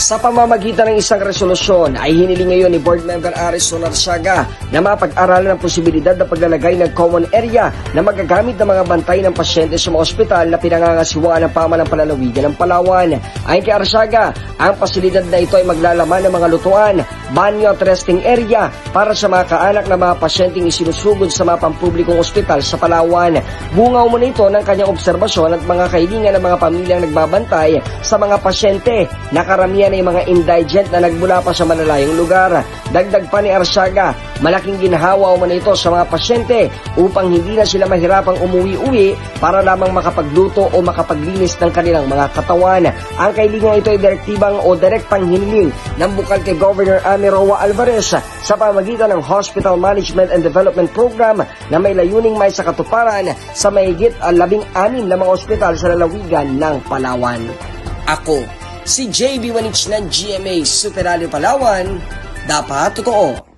Sa pamamagitan ng isang resolusyon ay hiniling ngayon ni Board Member Arizona Arsiaga na mapag-aralan ang posibilidad na paglalagay ng common area na magagamit ng mga bantay ng pasyente sa mga ospital na pinangangasiwaan ng pamahalang palalawigan ng Palawan. Ayon kay Arsiaga, ang pasilidad na ito ay maglalaman ng mga lutuan, banyo at resting area para sa mga kaanak na mga pasyenteng isinusugod sa mga pampublikong ospital sa Palawan. Bunga umano ito ng kanyang obserbasyon at mga kahilingan ng mga pamilyang nagbabantay sa mga pasyente na karamihan ay mga indigent na nagmula pa sa malalayong lugar. Dagdag pa ni Arsiaga, malaking ginhawa umano ito sa mga pasyente upang hindi na sila mahirapang umuwi-uwi para lamang makapagluto o makapaglinis ng kanilang mga katawan. Ang kahilingan ito ay direktang hiniling ng bukal kay Governor Amy Roa Alvarez sa pamagitan ng Hospital Management and Development Program na may layuning may sa katuparan sa mahigit 16 na mga ospital sa lalawigan ng Palawan. Ako, si JB Wanich ng GMA Super Radio Palawan, dapat totoo.